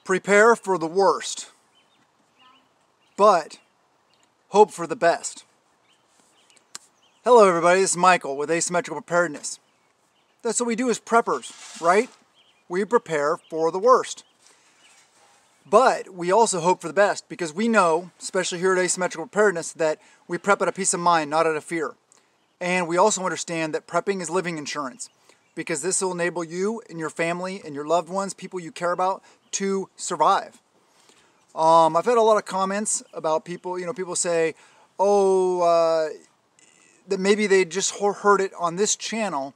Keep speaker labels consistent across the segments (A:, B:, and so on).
A: Prepare for the worst, but hope for the best. Hello everybody, this is Michael with Asymmetrical Preparedness. That's what we do as preppers, right? We prepare for the worst. But we also hope for the best because we know, especially here at Asymmetrical Preparedness, that we prep out of peace of mind, not out of fear. And we also understand that prepping is living insurance because this will enable you and your family and your loved ones, people you care about, to survive. I've had a lot of comments about people, people say, that maybe they just heard it on this channel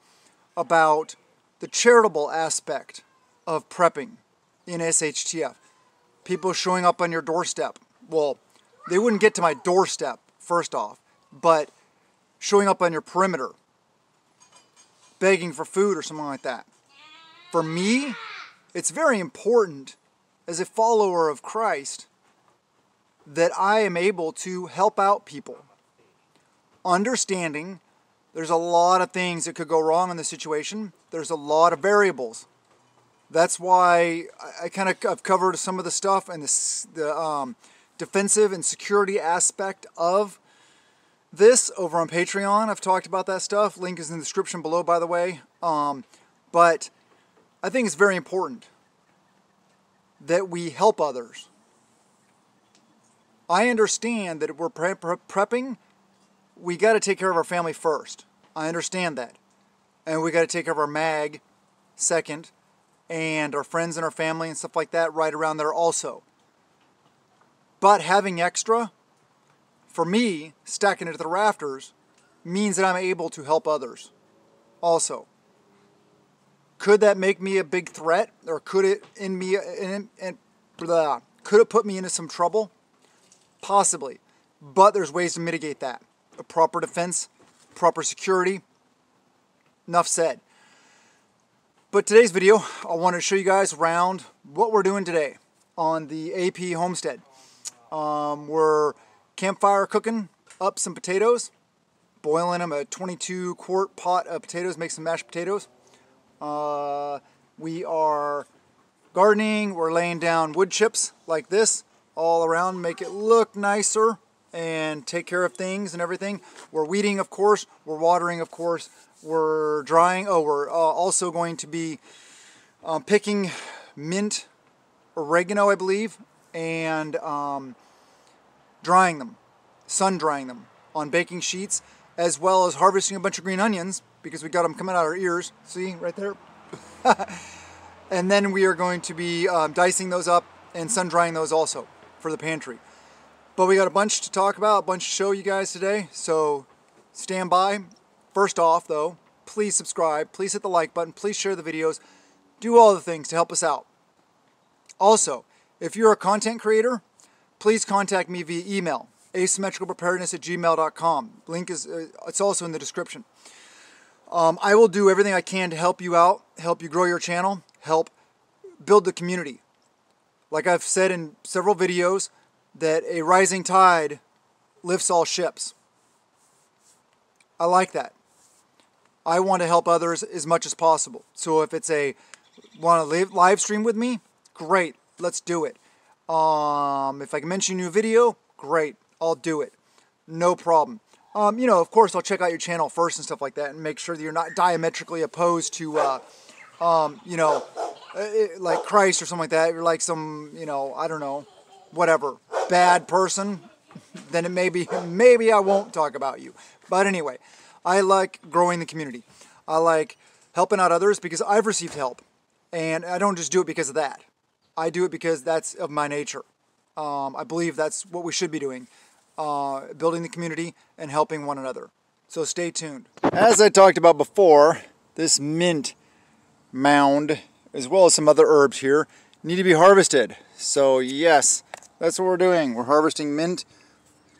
A: about the charitable aspect of prepping in SHTF. People showing up on your doorstep. Well, they wouldn't get to my doorstep, first off, but showing up on your perimeter, begging for food or something like that. For me, it's very important as a follower of Christ that I am able to help out people. Understanding there's a lot of things that could go wrong in the situation. There's a lot of variables. That's why I've covered some of the stuff and the defensive and security aspect of this over on Patreon. I've talked about that stuff. Link is in the description below, by the way. But I think it's very important that we help others. I understand that if we're prepping, we got to take care of our family first. I understand that. And we got to take care of our mag second, and our friends and our family and stuff like that right around there also. But having extra, for me, stacking it to the rafters, means that I'm able to help others also. Could that make me a big threat, or could it could it put me into some trouble? Possibly. But there's ways to mitigate that. A proper defense, proper security. Enough said. But today's video, I want to show you guys around what we're doing today on the AP homestead. We're campfire cooking up some potatoes, boiling them a 22-quart pot of potatoes, make some mashed potatoes. We are gardening, we're laying down wood chips like this all around, make it look nicer and take care of things and everything. We're weeding, of course, we're watering, of course, we're drying. We're also going to be picking mint, oregano, I believe, and drying them, sun drying them on baking sheets, as well as harvesting a bunch of green onions because we got them coming out our ears. See, right there? And then we are going to be dicing those up and sun drying those also for the pantry. But we got a bunch to talk about, a bunch to show you guys today, so stand by. First off, though, please subscribe, please hit the like button, please share the videos, do all the things to help us out. Also, if you're a content creator, please contact me via email, asymmetricalpreparedness@gmail.com. Link is it's also in the description. I will do everything I can to help you out, help you grow your channel, help build the community. Like I've said in several videos, that a rising tide lifts all ships. I like that. I want to help others as much as possible. So if it's want to live stream with me, great, let's do it. If I can mention you a video, great, I'll do it. No problem. Of course, I'll check out your channel first and stuff like that and make sure that you're not diametrically opposed to, like Christ or something like that. If you're like some, I don't know, whatever, bad person, then it maybe I won't talk about you. But anyway, I like growing the community. I like helping out others because I've received help. And I don't just do it because of that. I do it because that's of my nature. I believe that's what we should be doing. Building the community and helping one another. So stay tuned. As I talked about before, this mint mound, as well as some other herbs here, need to be harvested. So yes, that's what we're doing. We're harvesting mint,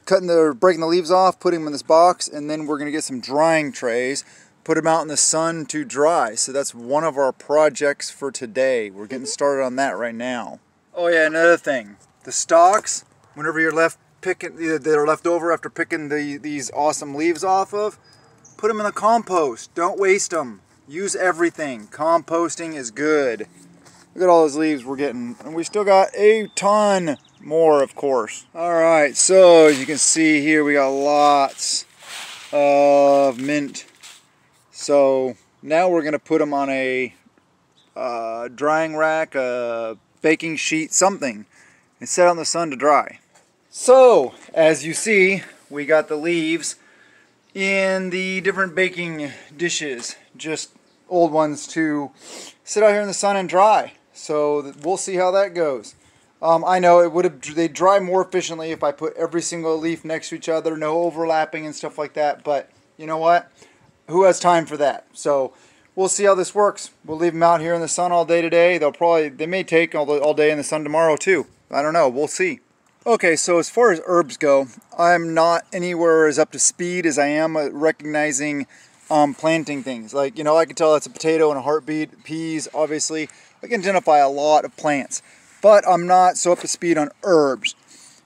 A: breaking the leaves off, putting them in this box, and then we're going to get some drying trays, put them out in the sun to dry. So that's one of our projects for today. We're getting started on that right now. Oh yeah, another thing. The stalks, whenever you're left picking, that are left over after picking these awesome leaves off of, put them in the compost. Don't waste them. Use everything. Composting is good. Look at all those leaves we're getting. And we still got a ton more, of course. Alright, so as you can see here, we got lots of mint. So now we're going to put them on a drying rack, a baking sheet, something, and set out in the sun to dry. So, as you see, we got the leaves in the different baking dishes, just old ones to sit out here in the sun and dry. So we'll see how that goes. I know they'd dry more efficiently if I put every single leaf next to each other, no overlapping and stuff like that, but you know what? Who has time for that? So we'll see how this works. We'll leave them out here in the sun all day today. They may take all day in the sun tomorrow too. I don't know. We'll see. Okay, so as far as herbs go, I'm not anywhere as up to speed as I am at recognizing planting things. Like, you know, I can tell that's a potato in a heartbeat, peas, obviously. I can identify a lot of plants, but I'm not so up to speed on herbs.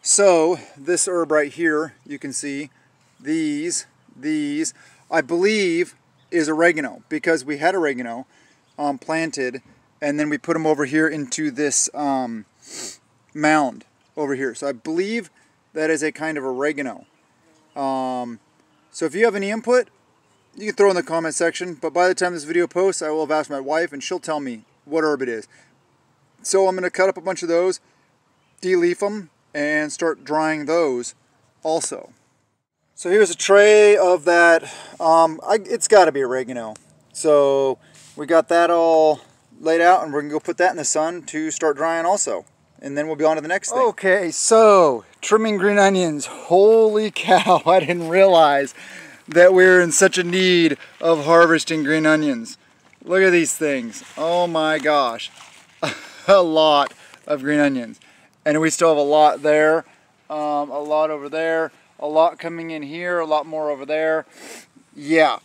A: So this herb right here, you can see these, I believe is oregano, because we had oregano planted, and then we put them over here into this mound over here. So I believe that is a kind of oregano. So if you have any input, you can throw in the comment section, but by the time this video posts, I will have asked my wife and she'll tell me what herb it is. So I'm going to cut up a bunch of those, de-leaf them, and start drying those also. So here's a tray of that. It's got to be oregano. So we got that all laid out, and we're going to go put that in the sun to start drying also. And then we'll be on to the next thing. Okay, so trimming green onions. Holy cow, I didn't realize that we're in such a need of harvesting green onions. Look at these things. Oh my gosh. A lot of green onions. And we still have a lot there, a lot over there, a lot coming in here, a lot more over there. Yeah,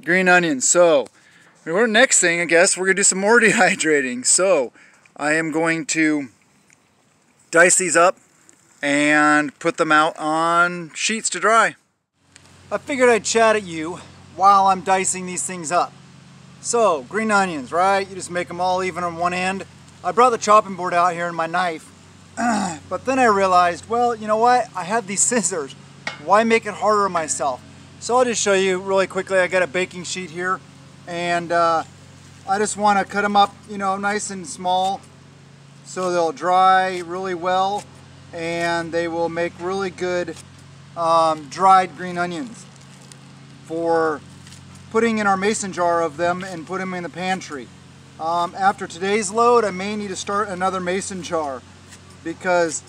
A: green onions. So, our next thing, I guess, we're going to do some more dehydrating. So, I am going to dice these up and put them out on sheets to dry. I figured I'd chat at you while I'm dicing these things up. So, green onions, right? You just make them all even on one end. I brought the chopping board out here and my knife, but then I realized, well, you know what? I have these scissors. Why make it harder on myself? So I'll just show you really quickly. I got a baking sheet here, and I just want to cut them up, you know, nice and small, so they'll dry really well, and they will make really good dried green onions for putting in our mason jar of them and put them in the pantry. After today's load, I may need to start another mason jar because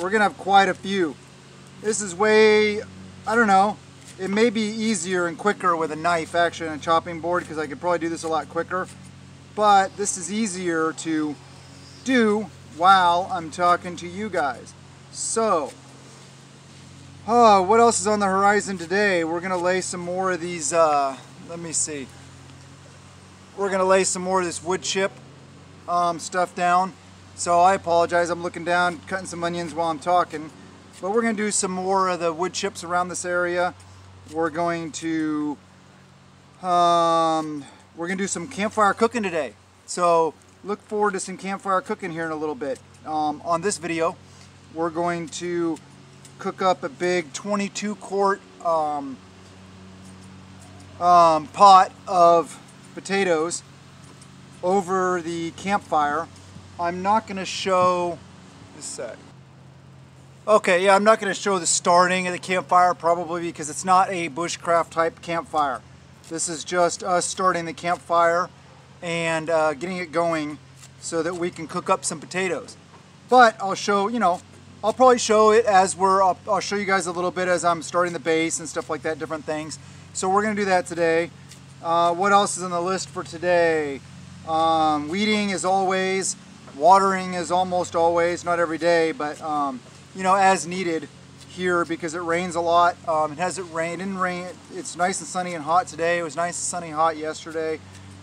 A: we're gonna have quite a few. This is way, I don't know, it may be easier and quicker with a knife actually on a chopping board, because I could probably do this a lot quicker, but this is easier to do while I'm talking to you guys. So, what else is on the horizon today? We're gonna lay some more of these, let me see. We're gonna lay some more of this wood chip stuff down. So I apologize, I'm looking down, cutting some onions while I'm talking. But we're gonna do some more of the wood chips around this area. We're going to do some campfire cooking today. So look forward to some campfire cooking here in a little bit. On this video, we're going to cook up a big 22 quart pot of potatoes over the campfire. I'm not going to show this sec. Okay, yeah, I'm not going to show the starting of the campfire probably because it's not a bushcraft type campfire. This is just us starting the campfire and getting it going so that we can cook up some potatoes. But I'll show, you know, I'll probably show it as I'll show you guys a little bit as I'm starting the base and stuff like that, different things. So we're going to do that today. What else is on the list for today? Weeding as always. Watering is almost always, not every day, but you know, as needed here because it rains a lot. It hasn't rained, it didn't rain. It's nice and sunny and hot today. It was nice and sunny and hot yesterday.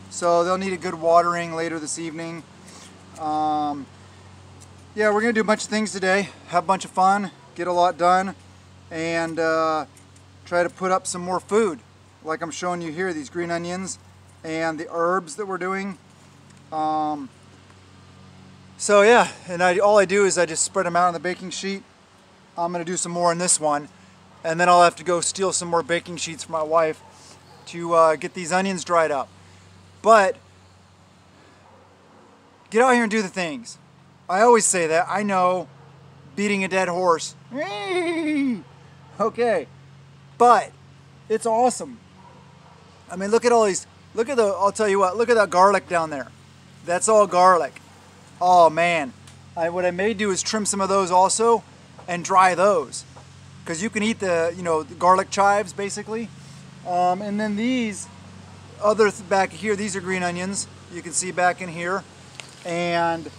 A: So they'll need a good watering later this evening. Yeah, we're gonna do a bunch of things today. Have a bunch of fun, get a lot done, and try to put up some more food. Like I'm showing you here, these green onions and the herbs that we're doing. So yeah, and all I do is I just spread them out on the baking sheet. I'm gonna do some more on this one, and then I'll have to go steal some more baking sheets for my wife to get these onions dried up. But get out here and do the things. I always say that. I know, beating a dead horse. Okay, but it's awesome. I mean, look at all these. Look at I'll tell you what. Look at that garlic down there. That's all garlic. Oh man, what I may do is trim some of those also, and dry those, because you can eat the the garlic chives basically. And then these back here, these are green onions. You can see back in here, and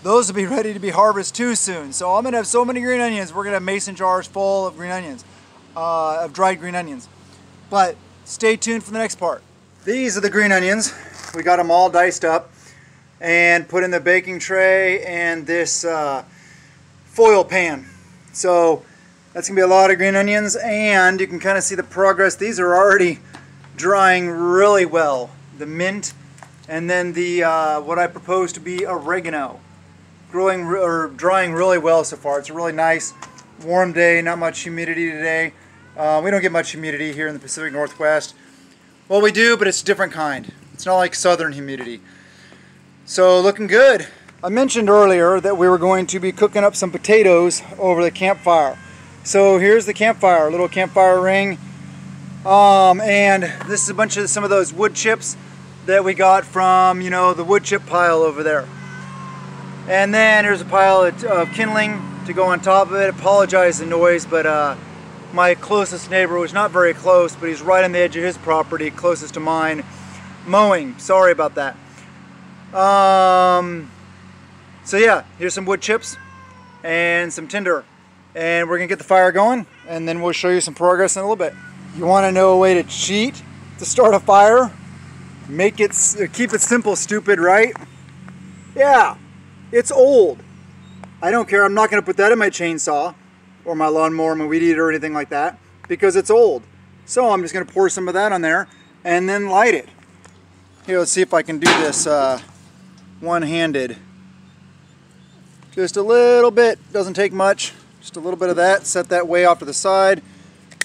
A: those will be ready to be harvested too soon. So I'm gonna have so many green onions. We're gonna have mason jars full of green onions, of dried green onions. But stay tuned for the next part. These are the green onions. We got them all diced up and put in the baking tray and this foil pan. So that's gonna be a lot of green onions, and you can kind of see the progress. These are already drying really well. The mint, and then the what I propose to be oregano, drying really well so far. It's a really nice warm day, not much humidity today. We don't get much humidity here in the Pacific Northwest. Well, we do, but it's a different kind. It's not like southern humidity. So looking good. I mentioned earlier that we were going to be cooking up some potatoes over the campfire. So here's the campfire, little campfire ring. And this is some of those wood chips that we got from, the wood chip pile over there. And then here's a pile of kindling to go on top of it. Apologize the noise, but my closest neighbor was not very close, but he's right on the edge of his property, closest to mine, mowing. Sorry about that. So yeah, here's some wood chips and some tinder. And we're gonna get the fire going, and then we'll show you some progress in a little bit. You wanna know a way to cheat to start a fire? Keep it simple, stupid, right? Yeah. It's old. I don't care. I'm not going to put that in my chainsaw or my lawnmower, my weed eater, or anything like that, because it's old. So I'm just going to pour some of that on there and then light it. Here, let's see if I can do this one-handed. Just a little bit. Doesn't take much. Just a little bit of that. Set that way off to the side.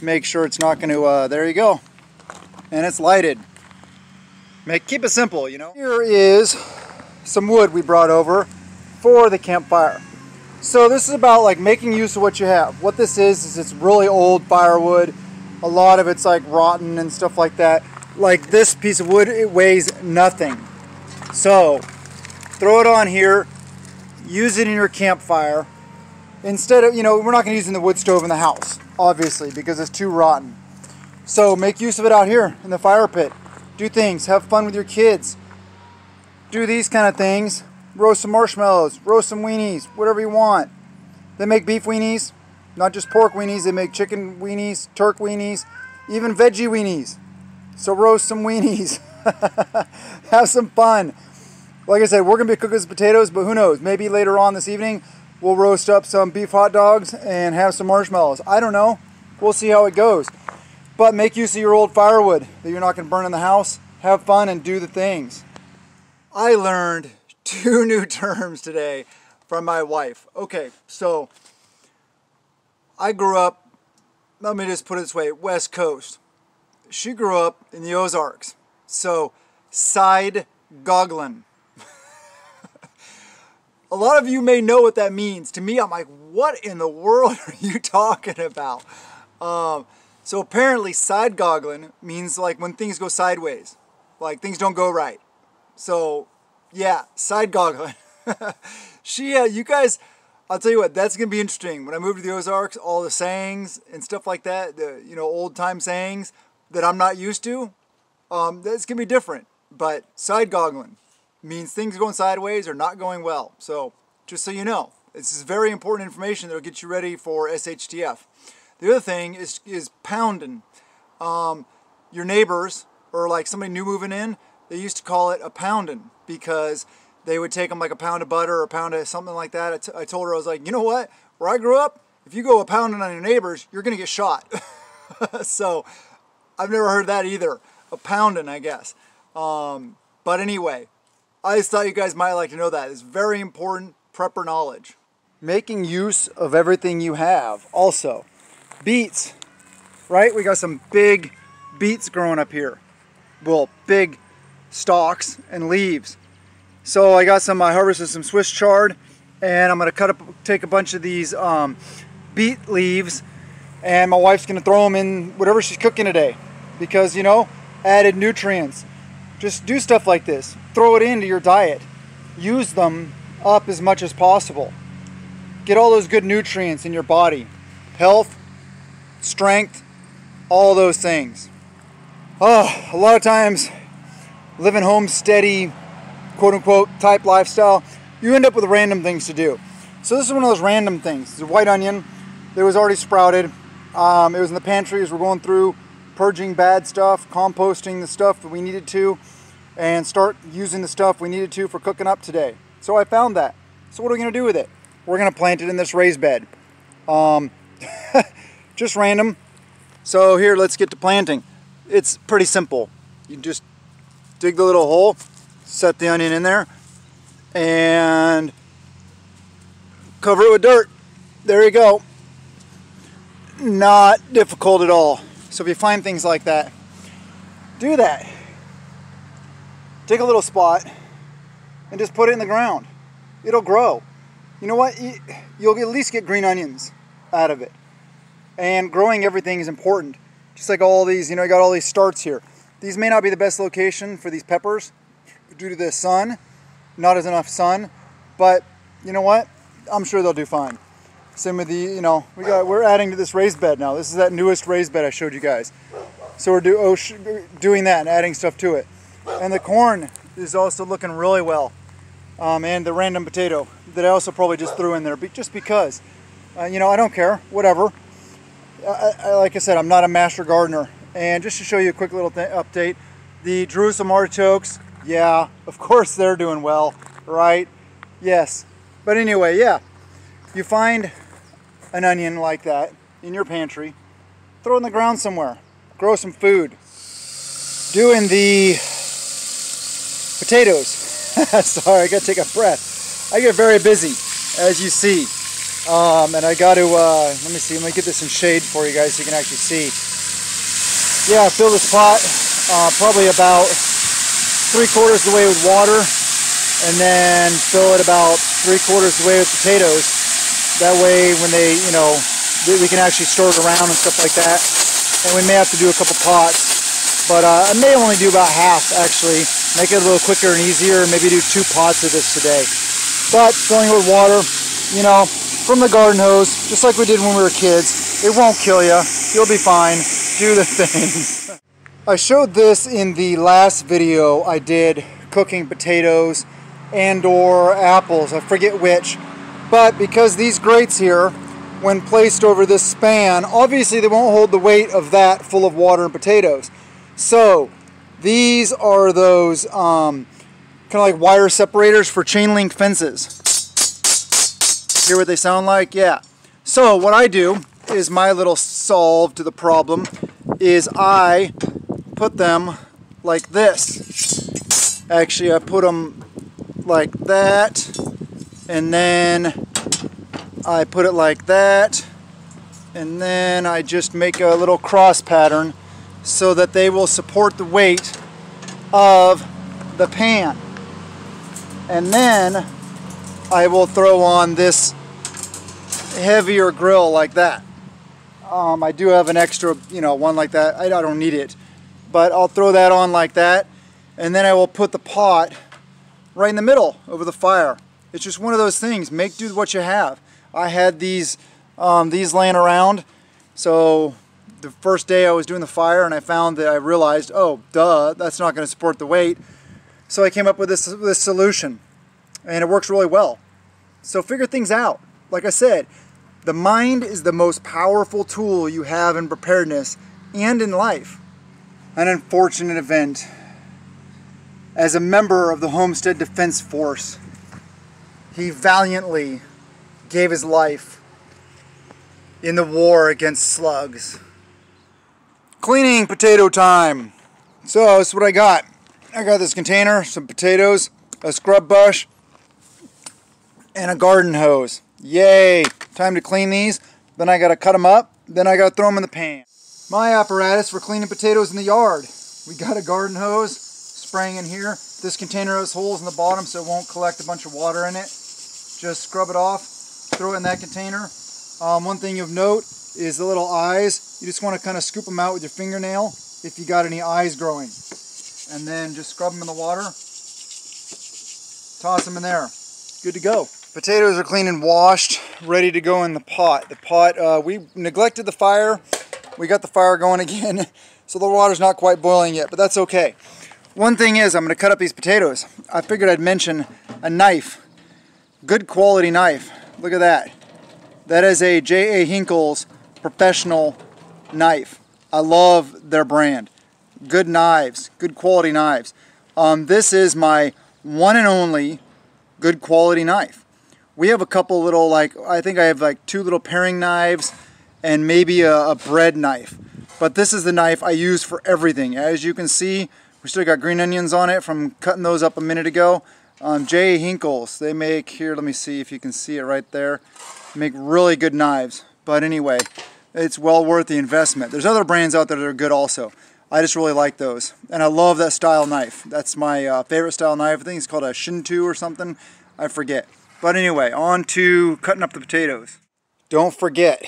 A: Make sure it's not going to... there you go. And it's lighted. Keep it simple, Here is some wood we brought over for the campfire. So this is about like making use of what you have. What this is it's really old firewood. A lot of it's like rotten and stuff like that. Like this piece of wood, it weighs nothing. So throw it on here, use it in your campfire. Instead of, we're not going to use it in the wood stove in the house, obviously, because it's too rotten. So make use of it out here in the fire pit. Do things, have fun with your kids. Do these kind of things. Roast some marshmallows, roast some weenies, whatever you want. They make beef weenies, not just pork weenies. They make chicken weenies, turk weenies, even veggie weenies. So roast some weenies. Have some fun. Like I said, we're going to be cooking some potatoes, but who knows? Maybe later on this evening, we'll roast up some beef hot dogs and have some marshmallows. I don't know. We'll see how it goes. But make use of your old firewood that you're not going to burn in the house. Have fun and do the things. I learned 2 new terms today from my wife. Okay, so I grew up, let me just put it this way, West Coast. She grew up in the Ozarks. So, side goggling. A lot of you may know what that means. To me, I'm like, what in the world are you talking about? So apparently side goggling means like when things go sideways. Like things don't go right. So yeah, side goggling. You guys, I'll tell you what, that's going to be interesting. When I move to the Ozarks, all the sayings and stuff like that, the old time sayings that I'm not used to, that's going to be different. But side goggling means things going sideways or not going well. So just so you know, this is very important information that will get you ready for SHTF. The other thing is pounding. Your neighbors, or like somebody new moving in, they used to call it a pounding because they would take them like a pound of butter or a pound of something like that. I told her, I was like, you know what? Where I grew up, if you go a pounding on your neighbors, you're going to get shot. So I've never heard that either. A pounding, I guess. But anyway, I just thought you guys might like to know that. It's very important prepper knowledge. Making use of everything you have. Also, beets, right? We got some big beets growing up here. Well, big stalks and leaves. So I harvested some Swiss chard, and I'm gonna take a bunch of these beet leaves, and my wife's gonna throw them in whatever she's cooking today, because, you know, added nutrients. Just do stuff like this. Throw it into your diet. Use them up as much as possible. Get all those good nutrients in your body. Health, strength, all those things. A lot of times, living homesteady, quote-unquote type lifestyle, you end up with random things to do. So this is one of those random things. It's a white onion that was already sprouted. It was in the pantry as we're going through purging bad stuff, composting the stuff that we needed to, and start using the stuff we needed to for cooking up today. So I found that. So what are we going to do with it? We're going to plant it in this raised bed. Just random. So here, let's get to planting. It's pretty simple. You just dig the little hole, set the onion in there, and cover it with dirt. There you go. Not difficult at all. So if you find things like that, do that. Take a little spot and just put it in the ground. It'll grow. You know what? You'll at least get green onions out of it. And growing everything is important. Just like all these, you know, you got all these starts here. These may not be the best location for these peppers due to the sun. Not as enough sun. But you know what? I'm sure they'll do fine. Same with the, you know, we're adding to this raised bed now. This is that newest raised bed I showed you guys. So we're doing that and adding stuff to it. And the corn is also looking really well. And the random potato that I also probably just threw in there just because. You know, I don't care, whatever. Like I said, I'm not a master gardener. And just to show you a quick little update, the Jerusalem artichokes, yeah, of course they're doing well, right? Yes. But anyway, yeah, you find an onion like that in your pantry, throw it in the ground somewhere, grow some food. Doing the potatoes. Sorry, I gotta take a breath. I get very busy, as you see. And I got to, let me get this in shade for you guys so you can actually see. Yeah, fill this pot probably about 3/4 of the way with water, and then fill it about 3/4 of the way with potatoes. That way when they, you know, we can actually store it around and stuff like that. And we may have to do a couple pots. But I may only do about half, actually. Make it a little quicker and easier, maybe do 2 pots of this today. But filling it with water, you know, from the garden hose, just like we did when we were kids. It won't kill you. You'll be fine. Do the thing. I showed this in the last video I did, cooking potatoes and or apples. I forget which. But because these grates here, when placed over this span, obviously they won't hold the weight of that full of water and potatoes. So these are those kind of like wire separators for chain link fences. Hear what they sound like? Yeah. So what I do is, my little solve to the problem is I put them like this. Actually, I put them like that, and then I put it like that, and then I just make a little cross pattern so that they will support the weight of the pan. And then I will throw on this heavier grill like that. I do have an extra, you know, one like that. I don't need it, but I'll throw that on like that, and then I will put the pot right in the middle over the fire. It's just one of those things. Make do with what you have. I had these laying around, so the first day I was doing the fire, and I found that I realized, oh, duh, that's not going to support the weight. So I came up with this solution, and it works really well. So figure things out. Like I said, the mind is the most powerful tool you have in preparedness and in life. An unfortunate event. As a member of the Homestead Defense Force, he valiantly gave his life in the war against slugs. Cleaning potato time. So that's what I got. I got this container, some potatoes, a scrub brush, and a garden hose. Yay! Time to clean these. Then I gotta cut them up. Then I gotta throw them in the pan. My apparatus for cleaning potatoes in the yard. We got a garden hose spraying in here. This container has holes in the bottom so it won't collect a bunch of water in it. Just scrub it off, throw it in that container. One thing you'll note is the little eyes. You just want to kind of scoop them out with your fingernail if you got any eyes growing. And then just scrub them in the water. Toss them in there. Good to go. Potatoes are clean and washed, ready to go in the pot. The pot, we neglected the fire. We got the fire going again, so the water's not quite boiling yet, but that's okay. One thing is, I'm going to cut up these potatoes. I figured I'd mention a knife. Good quality knife. Look at that. That is a J.A. Hinkle's professional knife. I love their brand. Good knives, good quality knives. This is my one and only good quality knife. We have a couple little, I think I have like 2 little paring knives and maybe a bread knife. But this is the knife I use for everything. As you can see, we still got green onions on it from cutting those up a minute ago. J.A. Hinkle's, they make, here, let me see if you can see it right there. They make really good knives. But anyway, it's well worth the investment. There's other brands out there that are good also. I just really like those. And I love that style knife. That's my favorite style knife. I think it's called a Shinto or something. I forget. But anyway, on to cutting up the potatoes. Don't forget,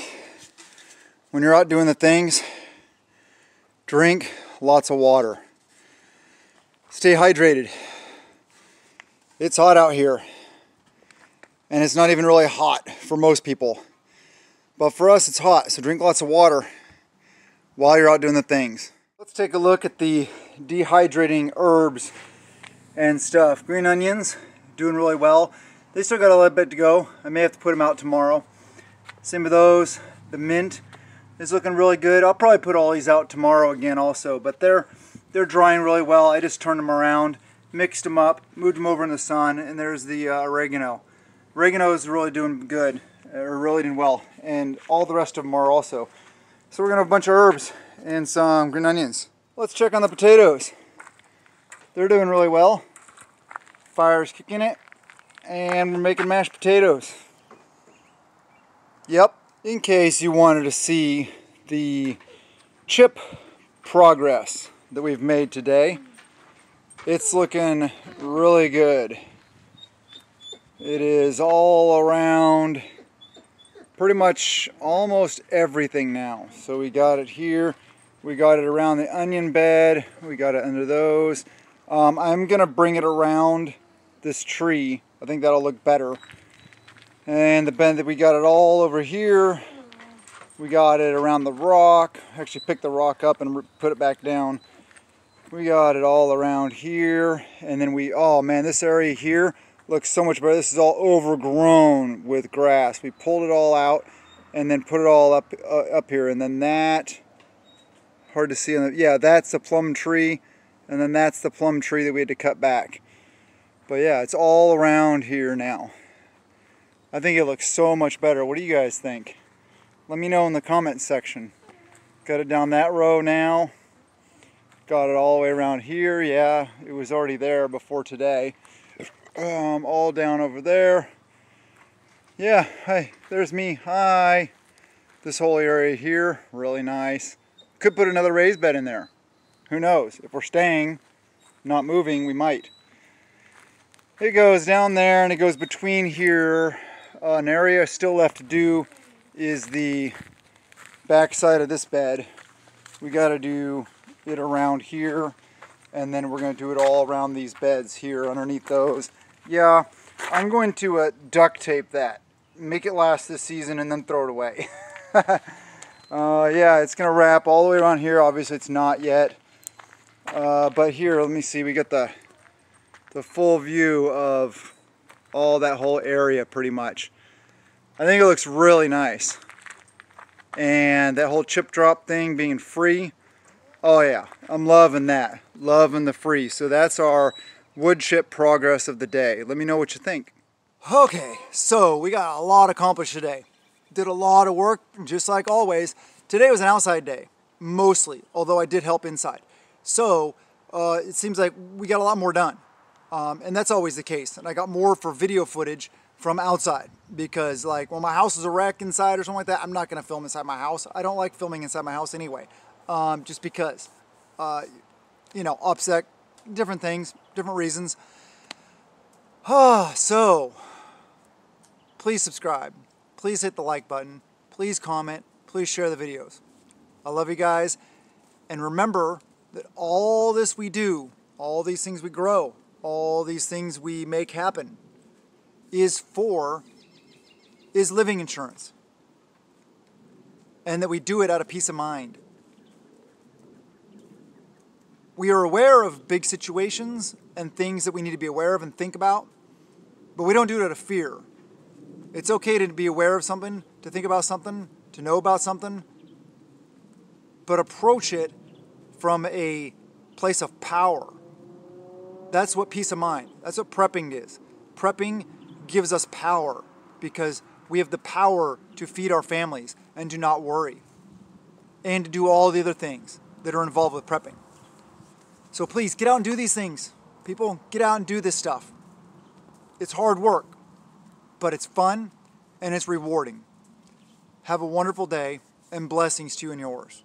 A: when you're out doing the things, drink lots of water. Stay hydrated. It's hot out here. And it's not even really hot for most people. But for us, it's hot, so drink lots of water while you're out doing the things. Let's take a look at the dehydrating herbs and stuff. Green onions, doing really well. They still got a little bit to go. I may have to put them out tomorrow. Same with those. The mint is looking really good. I'll probably put all these out tomorrow again also, but they're drying really well. I just turned them around, mixed them up, moved them over in the sun, and there's the oregano. Oregano is really doing good, or really doing well, and all the rest of them are also. So we're gonna have a bunch of herbs and some green onions. Let's check on the potatoes. They're doing really well. Fire's kicking it. And we're making mashed potatoes. Yep, in case you wanted to see the chip progress that we've made today, it's looking really good. It is all around pretty much almost everything now. So we got it here, we got it around the onion bed, we got it under those. I'm gonna bring it around this tree. I think that'll look better. And the bend that we got it all over here. We got it around the rock. Actually picked the rock up and put it back down. We got it all around here. And then oh man, this area here looks so much better. This is all overgrown with grass. We pulled it all out and then put it all up here. And then that, hard to see, yeah, that's the plum tree. And then that's the plum tree that we had to cut back. But yeah, it's all around here now. I think it looks so much better. What do you guys think? Let me know in the comment section. Got it down that row now. Got it all the way around here. Yeah, it was already there before today. All down over there. Yeah, hey, there's me. Hi. This whole area here, really nice. Could put another raised bed in there. Who knows? If we're staying, not moving, we might. It goes down there and it goes between here. An area still left to do is the back side of this bed. We got to do it around here, and then we're going to do it all around these beds here underneath those. Yeah, I'm going to duct tape that, make it last this season, and then throw it away. Yeah, it's going to wrap all the way around here. Obviously it's not yet, but here, let me see, we got the full view of all that whole area pretty much. I think it looks really nice. And that whole chip drop thing being free, oh yeah, I'm loving that. Loving the free. So that's our wood chip progress of the day. Let me know what you think. Okay, so we got a lot accomplished today. Did a lot of work, just like always. Today was an outside day, mostly, although I did help inside. So it seems like we got a lot more done. And that's always the case. And I got more for video footage from outside because, like, when my house is a wreck inside or something like that, I'm not going to film inside my house. I don't like filming inside my house anyway, just because, you know, upset, different things, different reasons. So, please subscribe. Please hit the like button. Please comment. Please share the videos. I love you guys. And remember that all this we do, all these things we grow, all these things we make happen is living insurance. And that we do it out of peace of mind. We are aware of big situations and things that we need to be aware of and think about, but we don't do it out of fear. It's okay to be aware of something, to think about something, to know about something, but approach it from a place of power. That's what peace of mind, that's what prepping is. Prepping gives us power because we have the power to feed our families and to not worry and to do all the other things that are involved with prepping. So please get out and do these things. People, get out and do this stuff. It's hard work, but it's fun and it's rewarding. Have a wonderful day and blessings to you and yours.